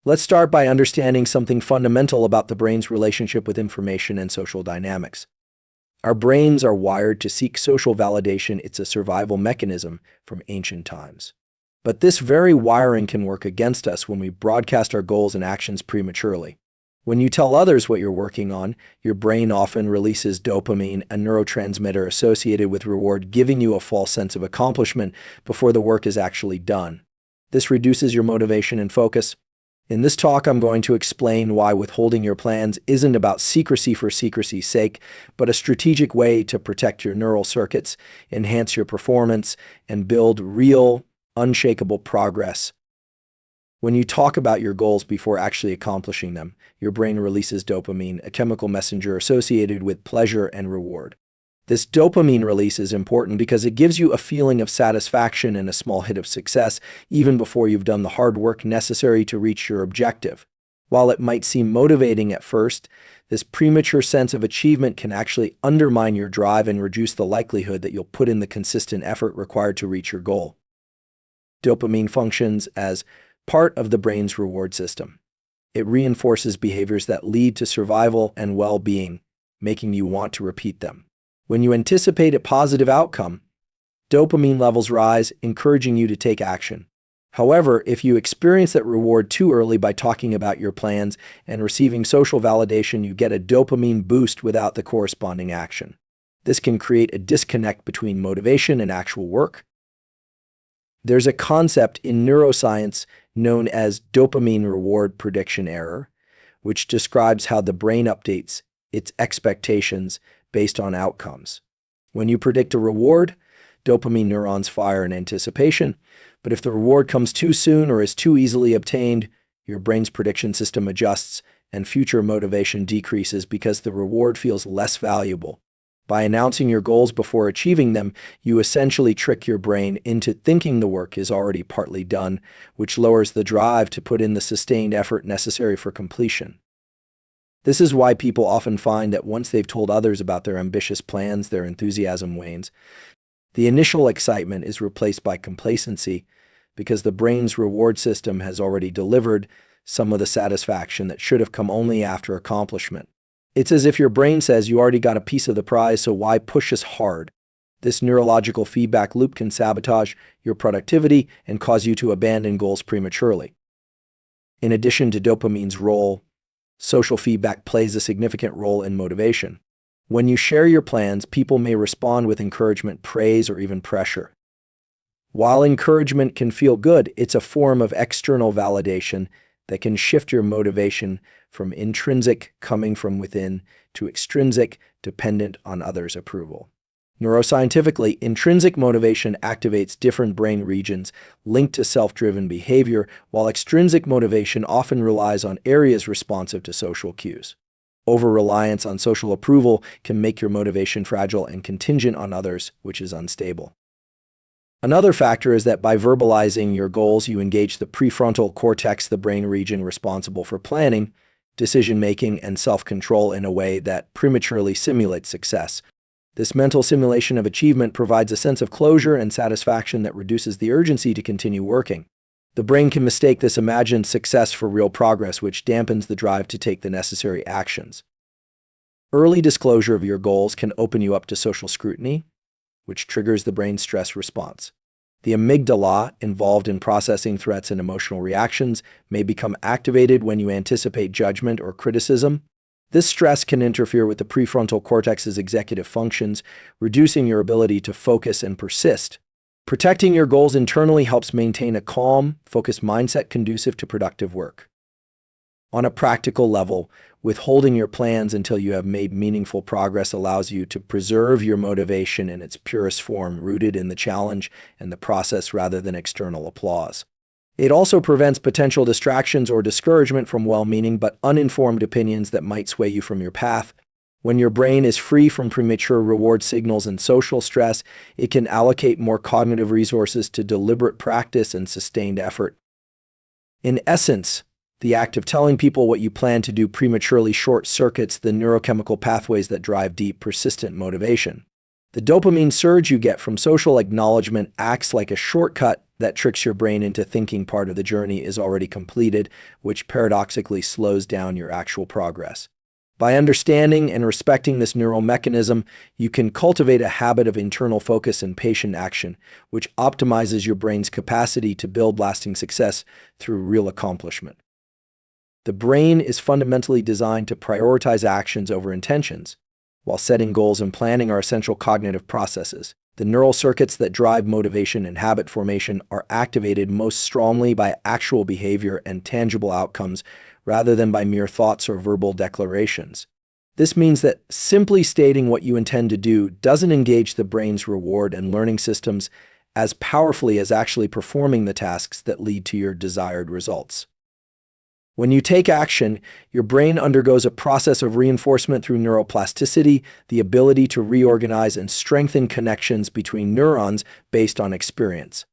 Let's start by understanding something fundamental about the brain's relationship with information and social dynamics. Our brains are wired to seek social validation. It's a survival mechanism from ancient times. But this very wiring can work against us when we broadcast our goals and actions prematurely. When you tell others what you're working on, your brain often releases dopamine, a neurotransmitter associated with reward, giving you a false sense of accomplishment before the work is actually done. This reduces your motivation and focus. In this talk, I'm going to explain why withholding your plans isn't about secrecy for secrecy's sake, but a strategic way to protect your neural circuits, enhance your performance, and build real, unshakable progress. When you talk about your goals before actually accomplishing them, your brain releases dopamine, a chemical messenger associated with pleasure and reward. This dopamine release is important because it gives you a feeling of satisfaction and a small hit of success, even before you've done the hard work necessary to reach your objective. While it might seem motivating at first, this premature sense of achievement can actually undermine your drive and reduce the likelihood that you'll put in the consistent effort required to reach your goal. Dopamine functions as part of the brain's reward system. It reinforces behaviors that lead to survival and well-being, making you want to repeat them. When you anticipate a positive outcome, dopamine levels rise, encouraging you to take action. However, if you experience that reward too early by talking about your plans and receiving social validation, you get a dopamine boost without the corresponding action. This can create a disconnect between motivation and actual work. There's a concept in neuroscience known as dopamine reward prediction error, which describes how the brain updates its expectations based on outcomes. When you predict a reward, dopamine neurons fire in anticipation, but if the reward comes too soon or is too easily obtained, your brain's prediction system adjusts and future motivation decreases because the reward feels less valuable. By announcing your goals before achieving them, you essentially trick your brain into thinking the work is already partly done, which lowers the drive to put in the sustained effort necessary for completion. This is why people often find that once they've told others about their ambitious plans, their enthusiasm wanes. The initial excitement is replaced by complacency because the brain's reward system has already delivered some of the satisfaction that should have come only after accomplishment. It's as if your brain says you already got a piece of the prize, so why push as hard? This neurological feedback loop can sabotage your productivity and cause you to abandon goals prematurely. In addition to dopamine's role, social feedback plays a significant role in motivation. When you share your plans, people may respond with encouragement, praise, or even pressure. While encouragement can feel good, it's a form of external validation that can shift your motivation from intrinsic, coming from within, to extrinsic, dependent on others' approval. Neuroscientifically, intrinsic motivation activates different brain regions linked to self-driven behavior, while extrinsic motivation often relies on areas responsive to social cues. Over-reliance on social approval can make your motivation fragile and contingent on others, which is unstable. Another factor is that by verbalizing your goals, you engage the prefrontal cortex, the brain region responsible for planning, decision-making, and self-control, in a way that prematurely simulates success. This mental simulation of achievement provides a sense of closure and satisfaction that reduces the urgency to continue working. The brain can mistake this imagined success for real progress, which dampens the drive to take the necessary actions. Early disclosure of your goals can open you up to social scrutiny, which triggers the brain's stress response. The amygdala, involved in processing threats and emotional reactions, may become activated when you anticipate judgment or criticism. This stress can interfere with the prefrontal cortex's executive functions, reducing your ability to focus and persist. Protecting your goals internally helps maintain a calm, focused mindset conducive to productive work. On a practical level, withholding your plans until you have made meaningful progress allows you to preserve your motivation in its purest form, rooted in the challenge and the process rather than external applause. It also prevents potential distractions or discouragement from well-meaning but uninformed opinions that might sway you from your path. When your brain is free from premature reward signals and social stress, it can allocate more cognitive resources to deliberate practice and sustained effort. In essence, the act of telling people what you plan to do prematurely short-circuits the neurochemical pathways that drive deep, persistent motivation. The dopamine surge you get from social acknowledgement acts like a shortcut that tricks your brain into thinking part of the journey is already completed, which paradoxically slows down your actual progress. By understanding and respecting this neural mechanism, you can cultivate a habit of internal focus and patient action, which optimizes your brain's capacity to build lasting success through real accomplishment. The brain is fundamentally designed to prioritize actions over intentions. While setting goals and planning are essential cognitive processes, the neural circuits that drive motivation and habit formation are activated most strongly by actual behavior and tangible outcomes rather than by mere thoughts or verbal declarations. This means that simply stating what you intend to do doesn't engage the brain's reward and learning systems as powerfully as actually performing the tasks that lead to your desired results. When you take action, your brain undergoes a process of reinforcement through neuroplasticity, the ability to reorganize and strengthen connections between neurons based on experience.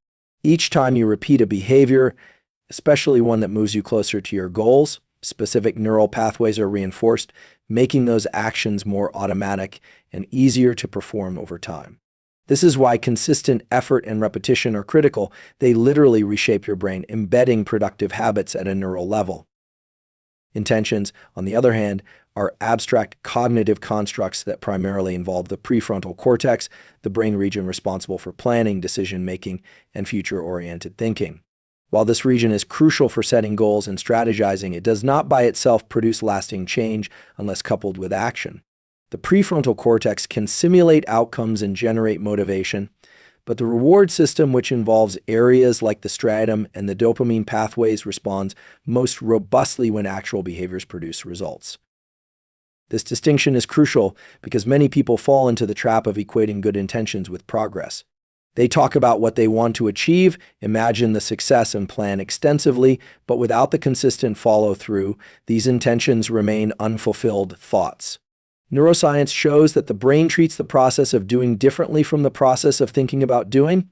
Each time you repeat a behavior, especially one that moves you closer to your goals, specific neural pathways are reinforced, making those actions more automatic and easier to perform over time. This is why consistent effort and repetition are critical. They literally reshape your brain, embedding productive habits at a neural level. Intentions, on the other hand, are abstract cognitive constructs that primarily involve the prefrontal cortex, the brain region responsible for planning, decision-making, and future-oriented thinking. While this region is crucial for setting goals and strategizing, it does not by itself produce lasting change unless coupled with action. The prefrontal cortex can simulate outcomes and generate motivation, but the reward system, which involves areas like the striatum and the dopamine pathways, responds most robustly when actual behaviors produce results. This distinction is crucial because many people fall into the trap of equating good intentions with progress. They talk about what they want to achieve, imagine the success, and plan extensively, but without the consistent follow-through, these intentions remain unfulfilled thoughts. Neuroscience shows that the brain treats the process of doing differently from the process of thinking about doing.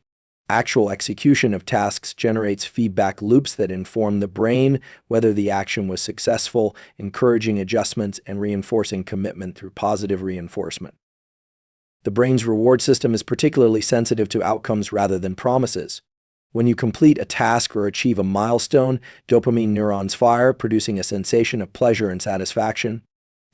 Actual execution of tasks generates feedback loops that inform the brain whether the action was successful, encouraging adjustments and reinforcing commitment through positive reinforcement. The brain's reward system is particularly sensitive to outcomes rather than promises. When you complete a task or achieve a milestone, dopamine neurons fire, producing a sensation of pleasure and satisfaction.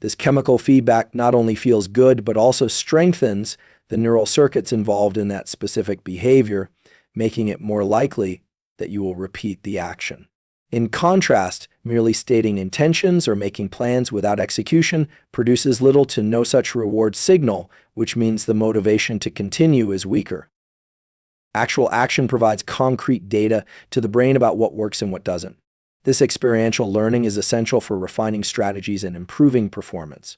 This chemical feedback not only feels good, but also strengthens the neural circuits involved in that specific behavior, making it more likely that you will repeat the action. In contrast, merely stating intentions or making plans without execution produces little to no such reward signal, which means the motivation to continue is weaker. Actual action provides concrete data to the brain about what works and what doesn't. This experiential learning is essential for refining strategies and improving performance.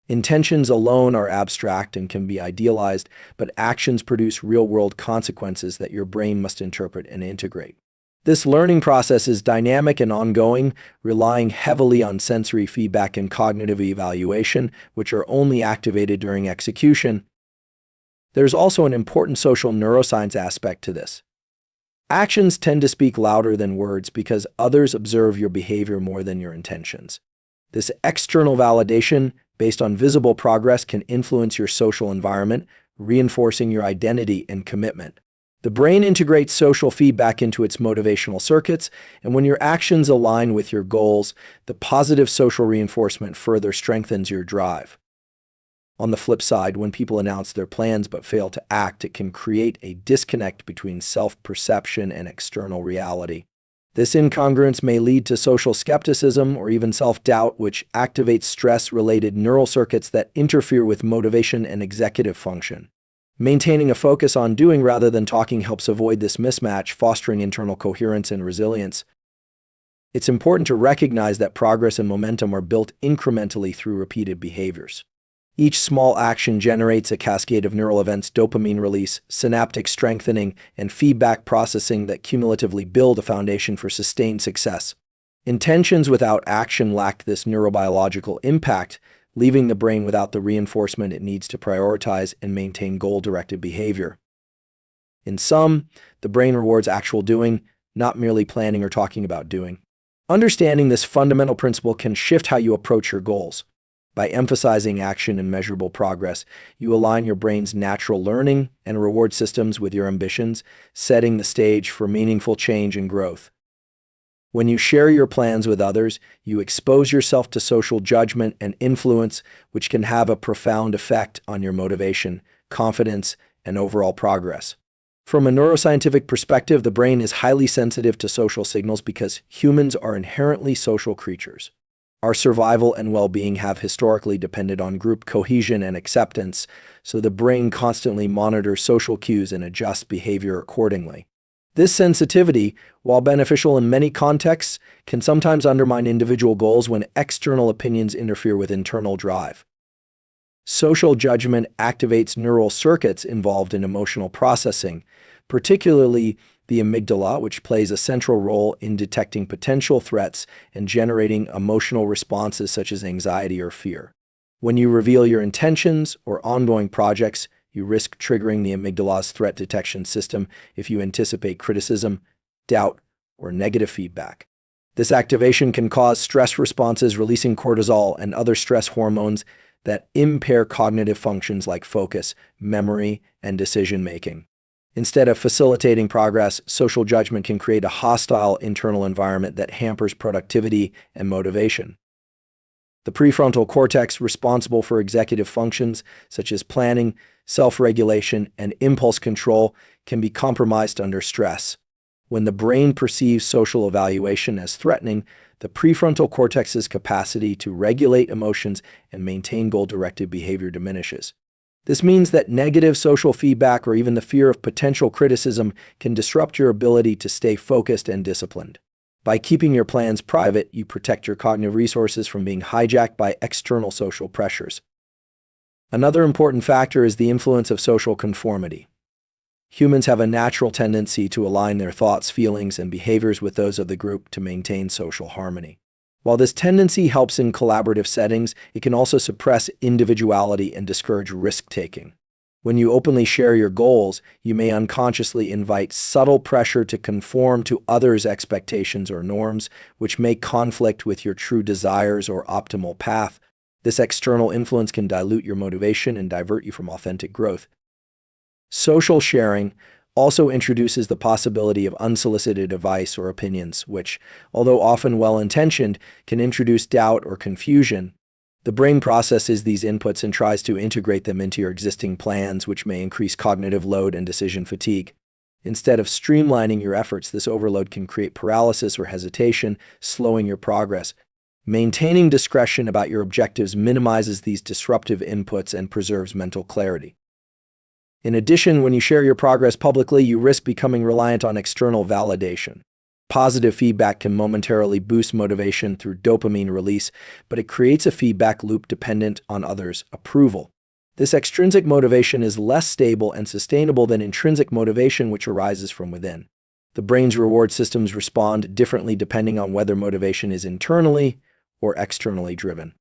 Intentions alone are abstract and can be idealized, but actions produce real-world consequences that your brain must interpret and integrate. This learning process is dynamic and ongoing, relying heavily on sensory feedback and cognitive evaluation, which are only activated during execution. There's also an important social neuroscience aspect to this. Actions tend to speak louder than words because others observe your behavior more than your intentions. This external validation, based on visible progress, can influence your social environment, reinforcing your identity and commitment. The brain integrates social feedback into its motivational circuits, and when your actions align with your goals, the positive social reinforcement further strengthens your drive. On the flip side, when people announce their plans but fail to act, it can create a disconnect between self-perception and external reality. This incongruence may lead to social skepticism or even self-doubt, which activates stress-related neural circuits that interfere with motivation and executive function. Maintaining a focus on doing rather than talking helps avoid this mismatch, fostering internal coherence and resilience. It's important to recognize that progress and momentum are built incrementally through repeated behaviors. Each small action generates a cascade of neural events, dopamine release, synaptic strengthening, and feedback processing that cumulatively build a foundation for sustained success. Intentions without action lack this neurobiological impact, leaving the brain without the reinforcement it needs to prioritize and maintain goal-directed behavior. In sum, the brain rewards actual doing, not merely planning or talking about doing. Understanding this fundamental principle can shift how you approach your goals. By emphasizing action and measurable progress, you align your brain's natural learning and reward systems with your ambitions, setting the stage for meaningful change and growth. When you share your plans with others, you expose yourself to social judgment and influence, which can have a profound effect on your motivation, confidence, and overall progress. From a neuroscientific perspective, the brain is highly sensitive to social signals because humans are inherently social creatures. Our survival and well-being have historically depended on group cohesion and acceptance, so the brain constantly monitors social cues and adjusts behavior accordingly. This sensitivity, while beneficial in many contexts, can sometimes undermine individual goals when external opinions interfere with internal drive. Social judgment activates neural circuits involved in emotional processing, particularly the amygdala, which plays a central role in detecting potential threats and generating emotional responses such as anxiety or fear. When you reveal your intentions or ongoing projects, you risk triggering the amygdala's threat detection system if you anticipate criticism, doubt, or negative feedback. This activation can cause stress responses, releasing cortisol and other stress hormones that impair cognitive functions like focus, memory, and decision-making. Instead of facilitating progress, social judgment can create a hostile internal environment that hampers productivity and motivation. The prefrontal cortex, responsible for executive functions such as planning, self-regulation, and impulse control, can be compromised under stress. When the brain perceives social evaluation as threatening, the prefrontal cortex's capacity to regulate emotions and maintain goal-directed behavior diminishes. This means that negative social feedback or even the fear of potential criticism can disrupt your ability to stay focused and disciplined. By keeping your plans private, you protect your cognitive resources from being hijacked by external social pressures. Another important factor is the influence of social conformity. Humans have a natural tendency to align their thoughts, feelings, and behaviors with those of the group to maintain social harmony. While this tendency helps in collaborative settings, it can also suppress individuality and discourage risk-taking. When you openly share your goals, you may unconsciously invite subtle pressure to conform to others' expectations or norms, which may conflict with your true desires or optimal path. This external influence can dilute your motivation and divert you from authentic growth. Social sharing also introduces the possibility of unsolicited advice or opinions, which, although often well-intentioned, can introduce doubt or confusion. The brain processes these inputs and tries to integrate them into your existing plans, which may increase cognitive load and decision fatigue. Instead of streamlining your efforts, this overload can create paralysis or hesitation, slowing your progress. Maintaining discretion about your objectives minimizes these disruptive inputs and preserves mental clarity. In addition, when you share your progress publicly, you risk becoming reliant on external validation. Positive feedback can momentarily boost motivation through dopamine release, but it creates a feedback loop dependent on others' approval. This extrinsic motivation is less stable and sustainable than intrinsic motivation, which arises from within. The brain's reward systems respond differently depending on whether motivation is internally or externally driven.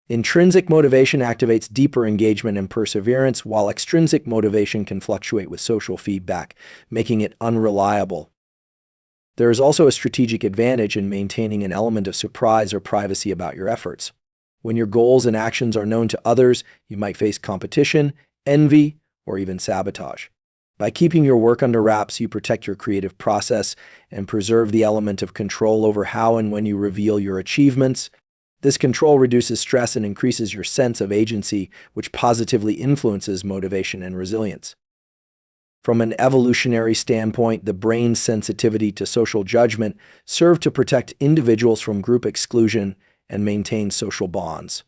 Intrinsic motivation activates deeper engagement and perseverance, while extrinsic motivation can fluctuate with social feedback, making it unreliable. There is also a strategic advantage in maintaining an element of surprise or privacy about your efforts. When your goals and actions are known to others, you might face competition, envy, or even sabotage. By keeping your work under wraps, you protect your creative process and preserve the element of control over how and when you reveal your achievements. This control reduces stress and increases your sense of agency, which positively influences motivation and resilience. From an evolutionary standpoint, the brain's sensitivity to social judgment served to protect individuals from group exclusion and maintain social bonds.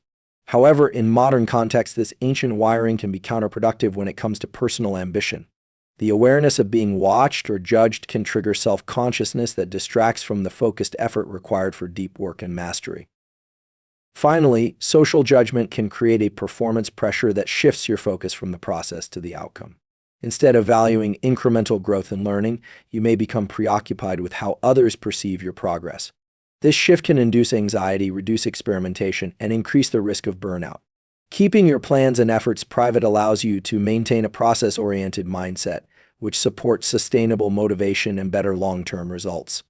However, in modern contexts, this ancient wiring can be counterproductive when it comes to personal ambition. The awareness of being watched or judged can trigger self-consciousness that distracts from the focused effort required for deep work and mastery. Finally, social judgment can create a performance pressure that shifts your focus from the process to the outcome. Instead of valuing incremental growth and learning, you may become preoccupied with how others perceive your progress. This shift can induce anxiety, reduce experimentation, and increase the risk of burnout. Keeping your plans and efforts private allows you to maintain a process-oriented mindset, which supports sustainable motivation and better long-term results.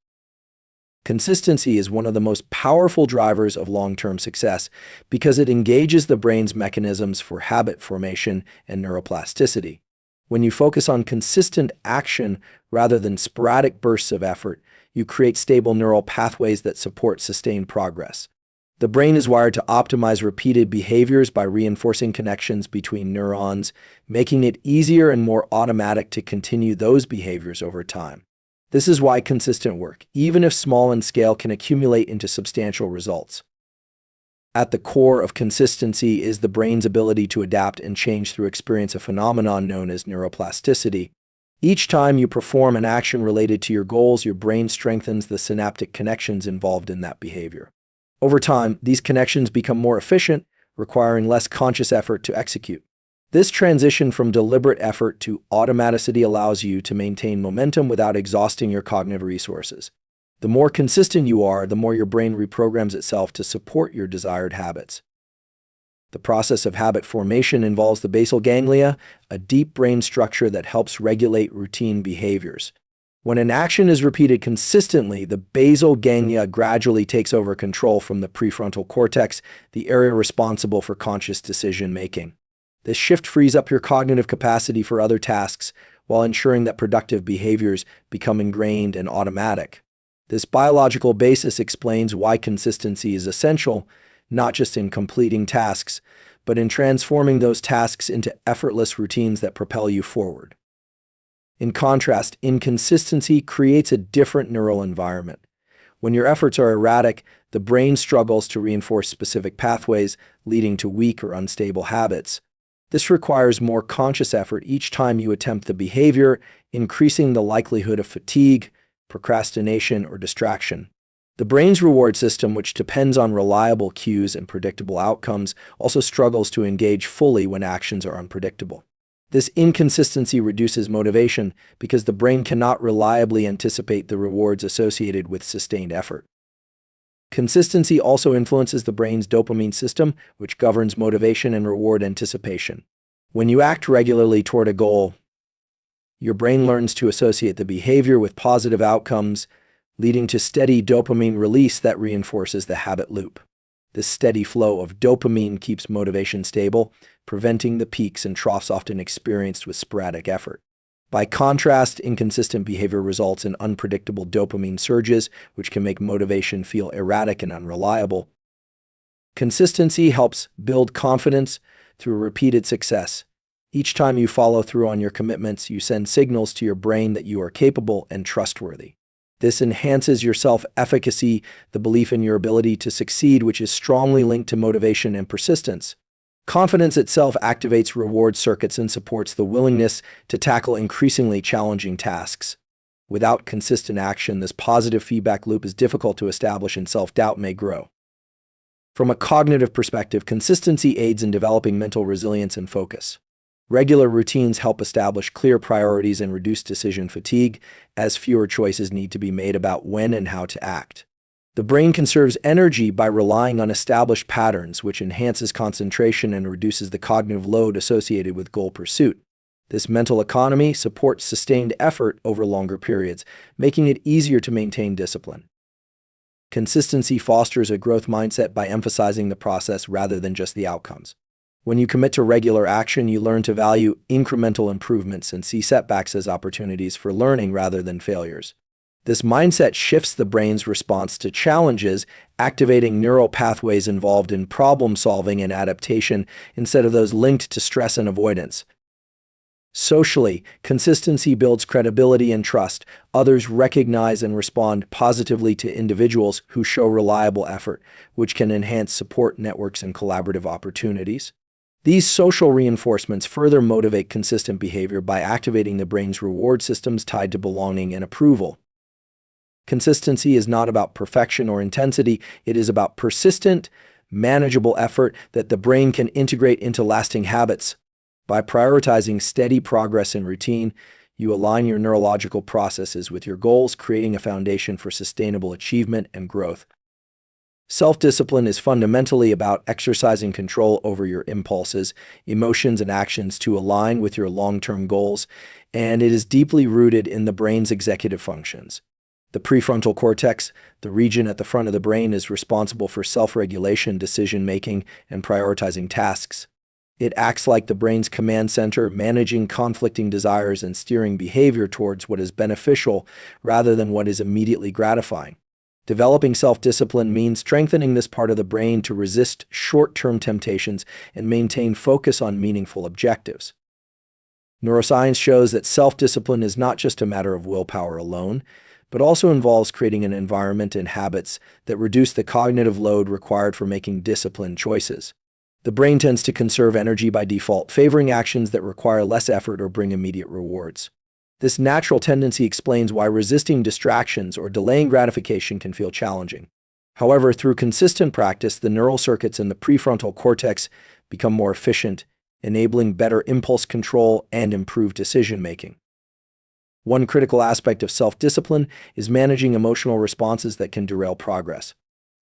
Consistency is one of the most powerful drivers of long-term success because it engages the brain's mechanisms for habit formation and neuroplasticity. When you focus on consistent action rather than sporadic bursts of effort, you create stable neural pathways that support sustained progress. The brain is wired to optimize repeated behaviors by reinforcing connections between neurons, making it easier and more automatic to continue those behaviors over time. This is why consistent work, even if small in scale, can accumulate into substantial results. At the core of consistency is the brain's ability to adapt and change through experience, a phenomenon known as neuroplasticity. Each time you perform an action related to your goals, your brain strengthens the synaptic connections involved in that behavior. Over time, these connections become more efficient, requiring less conscious effort to execute. This transition from deliberate effort to automaticity allows you to maintain momentum without exhausting your cognitive resources. The more consistent you are, the more your brain reprograms itself to support your desired habits. The process of habit formation involves the basal ganglia, a deep brain structure that helps regulate routine behaviors. When an action is repeated consistently, the basal ganglia gradually takes over control from the prefrontal cortex, the area responsible for conscious decision-making. This shift frees up your cognitive capacity for other tasks while ensuring that productive behaviors become ingrained and automatic. This biological basis explains why consistency is essential, not just in completing tasks, but in transforming those tasks into effortless routines that propel you forward. In contrast, inconsistency creates a different neural environment. When your efforts are erratic, the brain struggles to reinforce specific pathways, leading to weak or unstable habits. This requires more conscious effort each time you attempt the behavior, increasing the likelihood of fatigue, procrastination, or distraction. The brain's reward system, which depends on reliable cues and predictable outcomes, also struggles to engage fully when actions are unpredictable. This inconsistency reduces motivation because the brain cannot reliably anticipate the rewards associated with sustained effort. Consistency also influences the brain's dopamine system, which governs motivation and reward anticipation. When you act regularly toward a goal, your brain learns to associate the behavior with positive outcomes, leading to steady dopamine release that reinforces the habit loop. This steady flow of dopamine keeps motivation stable, preventing the peaks and troughs often experienced with sporadic effort. By contrast, inconsistent behavior results in unpredictable dopamine surges, which can make motivation feel erratic and unreliable. Consistency helps build confidence through repeated success. Each time you follow through on your commitments, you send signals to your brain that you are capable and trustworthy. This enhances your self-efficacy, the belief in your ability to succeed, which is strongly linked to motivation and persistence. Confidence itself activates reward circuits and supports the willingness to tackle increasingly challenging tasks. Without consistent action, this positive feedback loop is difficult to establish and self-doubt may grow. From a cognitive perspective, consistency aids in developing mental resilience and focus. Regular routines help establish clear priorities and reduce decision fatigue, as fewer choices need to be made about when and how to act. The brain conserves energy by relying on established patterns, which enhances concentration and reduces the cognitive load associated with goal pursuit. This mental economy supports sustained effort over longer periods, making it easier to maintain discipline. Consistency fosters a growth mindset by emphasizing the process rather than just the outcomes. When you commit to regular action, you learn to value incremental improvements and see setbacks as opportunities for learning rather than failures. This mindset shifts the brain's response to challenges, activating neural pathways involved in problem solving and adaptation instead of those linked to stress and avoidance. Socially, consistency builds credibility and trust. Others recognize and respond positively to individuals who show reliable effort, which can enhance support networks and collaborative opportunities. These social reinforcements further motivate consistent behavior by activating the brain's reward systems tied to belonging and approval. Consistency is not about perfection or intensity, it is about persistent, manageable effort that the brain can integrate into lasting habits. By prioritizing steady progress and routine, you align your neurological processes with your goals, creating a foundation for sustainable achievement and growth. Self-discipline is fundamentally about exercising control over your impulses, emotions, and actions to align with your long-term goals, and it is deeply rooted in the brain's executive functions. The prefrontal cortex, the region at the front of the brain, is responsible for self-regulation, decision-making, and prioritizing tasks. It acts like the brain's command center, managing conflicting desires and steering behavior towards what is beneficial rather than what is immediately gratifying. Developing self-discipline means strengthening this part of the brain to resist short-term temptations and maintain focus on meaningful objectives. Neuroscience shows that self-discipline is not just a matter of willpower alone, but also involves creating an environment and habits that reduce the cognitive load required for making disciplined choices. The brain tends to conserve energy by default, favoring actions that require less effort or bring immediate rewards. This natural tendency explains why resisting distractions or delaying gratification can feel challenging. However, through consistent practice, the neural circuits in the prefrontal cortex become more efficient, enabling better impulse control and improved decision-making. One critical aspect of self-discipline is managing emotional responses that can derail progress.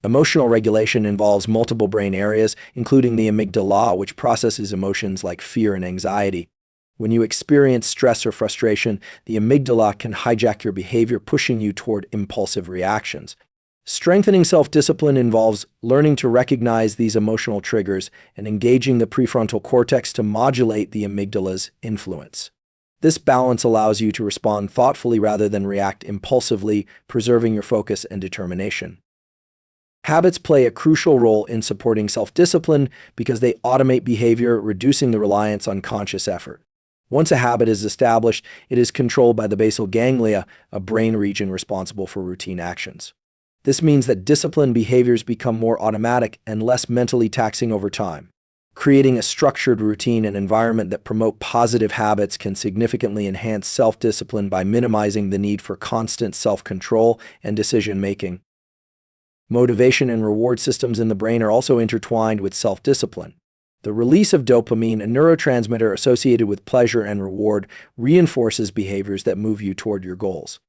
Emotional regulation involves multiple brain areas, including the amygdala, which processes emotions like fear and anxiety. When you experience stress or frustration, the amygdala can hijack your behavior, pushing you toward impulsive reactions. Strengthening self-discipline involves learning to recognize these emotional triggers and engaging the prefrontal cortex to modulate the amygdala's influence. This balance allows you to respond thoughtfully rather than react impulsively, preserving your focus and determination. Habits play a crucial role in supporting self-discipline because they automate behavior, reducing the reliance on conscious effort. Once a habit is established, it is controlled by the basal ganglia, a brain region responsible for routine actions. This means that disciplined behaviors become more automatic and less mentally taxing over time. Creating a structured routine and environment that promote positive habits can significantly enhance self-discipline by minimizing the need for constant self-control and decision-making. Motivation and reward systems in the brain are also intertwined with self-discipline. The release of dopamine, a neurotransmitter associated with pleasure and reward, reinforces behaviors that move you toward your goals.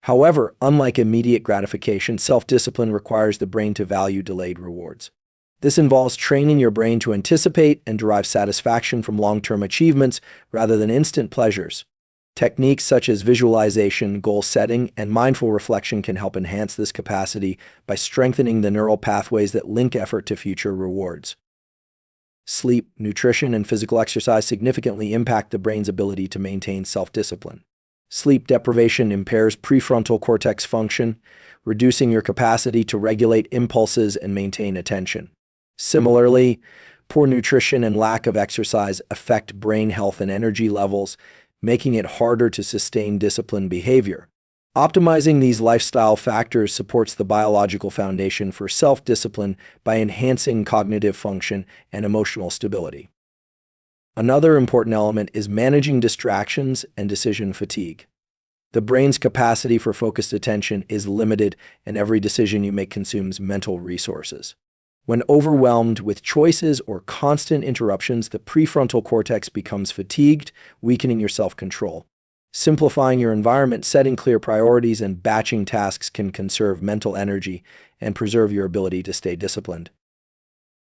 However, unlike immediate gratification, self-discipline requires the brain to value delayed rewards. This involves training your brain to anticipate and derive satisfaction from long-term achievements rather than instant pleasures. Techniques such as visualization, goal setting, and mindful reflection can help enhance this capacity by strengthening the neural pathways that link effort to future rewards. Sleep, nutrition, and physical exercise significantly impact the brain's ability to maintain self-discipline. Sleep deprivation impairs prefrontal cortex function, reducing your capacity to regulate impulses and maintain attention. Similarly, poor nutrition and lack of exercise affect brain health and energy levels, making it harder to sustain disciplined behavior. Optimizing these lifestyle factors supports the biological foundation for self-discipline by enhancing cognitive function and emotional stability. Another important element is managing distractions and decision fatigue. The brain's capacity for focused attention is limited, and every decision you make consumes mental resources. When overwhelmed with choices or constant interruptions, the prefrontal cortex becomes fatigued, weakening your self-control. Simplifying your environment, setting clear priorities, and batching tasks can conserve mental energy and preserve your ability to stay disciplined.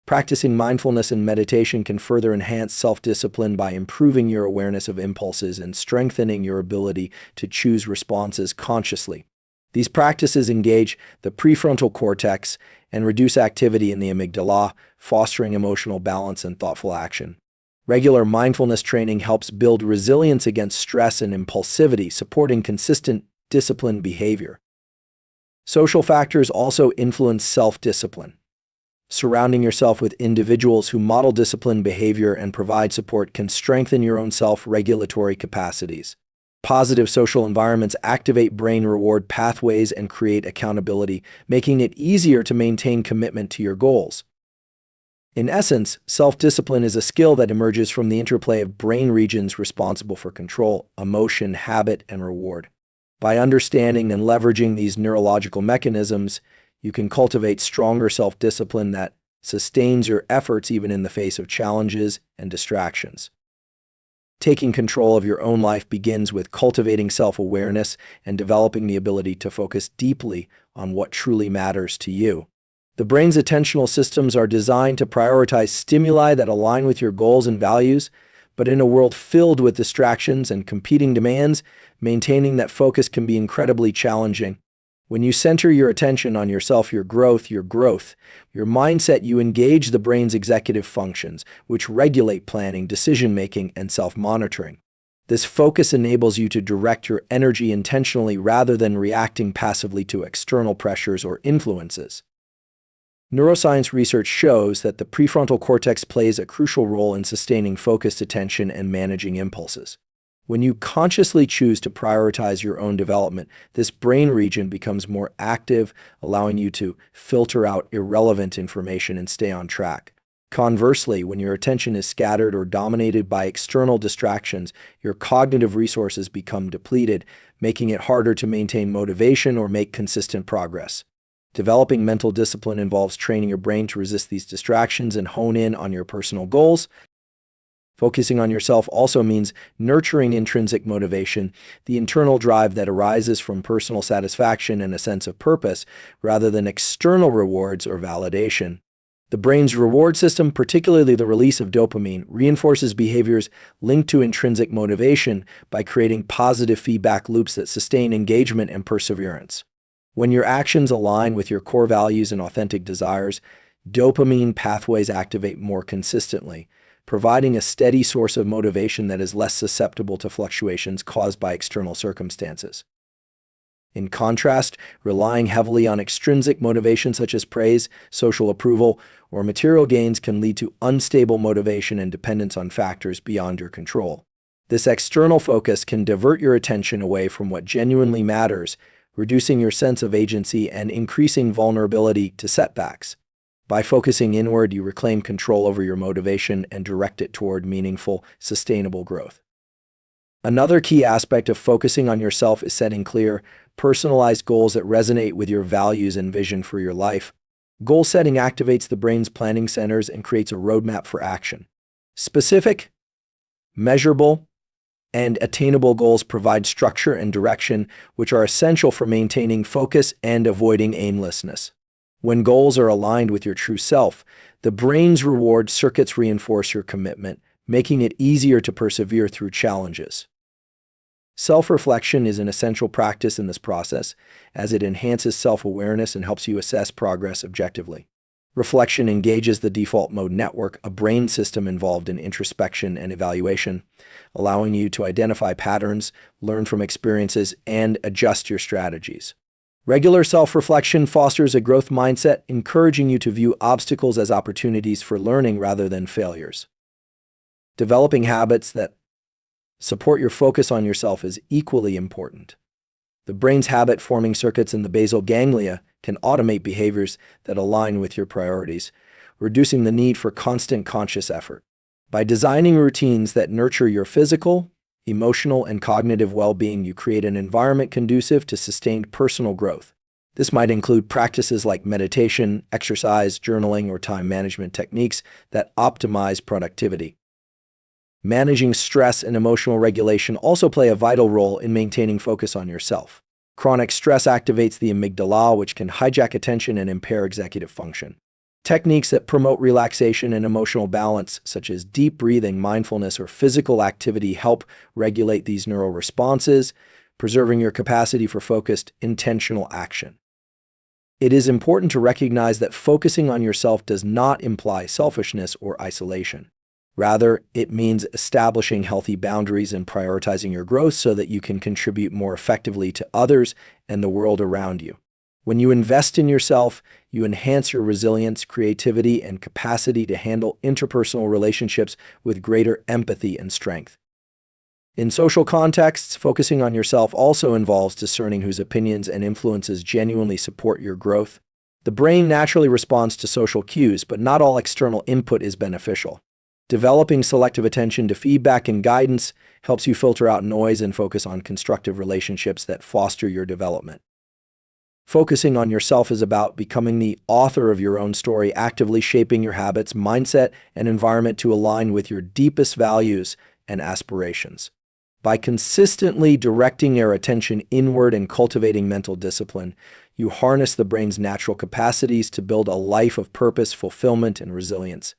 Practicing mindfulness and meditation can further enhance self-discipline by improving your awareness of impulses and strengthening your ability to choose responses consciously. These practices engage the prefrontal cortex and reduce activity in the amygdala, fostering emotional balance and thoughtful action. Regular mindfulness training helps build resilience against stress and impulsivity, supporting consistent, disciplined behavior. Social factors also influence self-discipline. Surrounding yourself with individuals who model disciplined behavior and provide support can strengthen your own self-regulatory capacities. Positive social environments activate brain reward pathways and create accountability, making it easier to maintain commitment to your goals. In essence, self-discipline is a skill that emerges from the interplay of brain regions responsible for control, emotion, habit, and reward. By understanding and leveraging these neurological mechanisms, you can cultivate stronger self-discipline that sustains your efforts even in the face of challenges and distractions. Taking control of your own life begins with cultivating self-awareness and developing the ability to focus deeply on what truly matters to you. The brain's attentional systems are designed to prioritize stimuli that align with your goals and values, but in a world filled with distractions and competing demands, maintaining that focus can be incredibly challenging. When you center your attention on yourself, your growth, your mindset, you engage the brain's executive functions, which regulate planning, decision-making, and self-monitoring. This focus enables you to direct your energy intentionally rather than reacting passively to external pressures or influences. Neuroscience research shows that the prefrontal cortex plays a crucial role in sustaining focused attention and managing impulses. When you consciously choose to prioritize your own development, this brain region becomes more active, allowing you to filter out irrelevant information and stay on track. Conversely, when your attention is scattered or dominated by external distractions, your cognitive resources become depleted, making it harder to maintain motivation or make consistent progress. Developing mental discipline involves training your brain to resist these distractions and hone in on your personal goals. Focusing on yourself also means nurturing intrinsic motivation, the internal drive that arises from personal satisfaction and a sense of purpose, rather than external rewards or validation. The brain's reward system, particularly the release of dopamine, reinforces behaviors linked to intrinsic motivation by creating positive feedback loops that sustain engagement and perseverance. When your actions align with your core values and authentic desires, dopamine pathways activate more consistently, providing a steady source of motivation that is less susceptible to fluctuations caused by external circumstances. In contrast, relying heavily on extrinsic motivation such as praise, social approval, or material gains can lead to unstable motivation and dependence on factors beyond your control. This external focus can divert your attention away from what genuinely matters, reducing your sense of agency and increasing vulnerability to setbacks. By focusing inward, you reclaim control over your motivation and direct it toward meaningful, sustainable growth. Another key aspect of focusing on yourself is setting clear, personalized goals that resonate with your values and vision for your life. Goal setting activates the brain's planning centers and creates a roadmap for action. Specific, measurable, and attainable goals provide structure and direction, which are essential for maintaining focus and avoiding aimlessness. When goals are aligned with your true self, the brain's reward circuits reinforce your commitment, making it easier to persevere through challenges. Self-reflection is an essential practice in this process, as it enhances self-awareness and helps you assess progress objectively. Reflection engages the default mode network, a brain system involved in introspection and evaluation, allowing you to identify patterns, learn from experiences, and adjust your strategies. Regular self-reflection fosters a growth mindset, encouraging you to view obstacles as opportunities for learning rather than failures. Developing habits that support your focus on yourself is equally important. The brain's habit-forming circuits in the basal ganglia can automate behaviors that align with your priorities, reducing the need for constant conscious effort. By designing routines that nurture your physical, emotional, and cognitive well-being, you create an environment conducive to sustained personal growth. This might include practices like meditation, exercise, journaling, or time management techniques that optimize productivity. Managing stress and emotional regulation also play a vital role in maintaining focus on yourself. Chronic stress activates the amygdala, which can hijack attention and impair executive function. Techniques that promote relaxation and emotional balance, such as deep breathing, mindfulness, or physical activity, help regulate these neural responses, preserving your capacity for focused, intentional action. It is important to recognize that focusing on yourself does not imply selfishness or isolation. Rather, it means establishing healthy boundaries and prioritizing your growth so that you can contribute more effectively to others and the world around you. When you invest in yourself, you enhance your resilience, creativity, and capacity to handle interpersonal relationships with greater empathy and strength. In social contexts, focusing on yourself also involves discerning whose opinions and influences genuinely support your growth. The brain naturally responds to social cues, but not all external input is beneficial. Developing selective attention to feedback and guidance helps you filter out noise and focus on constructive relationships that foster your development. Focusing on yourself is about becoming the author of your own story, actively shaping your habits, mindset, and environment to align with your deepest values and aspirations. By consistently directing your attention inward and cultivating mental discipline, you harness the brain's natural capacities to build a life of purpose, fulfillment, and resilience.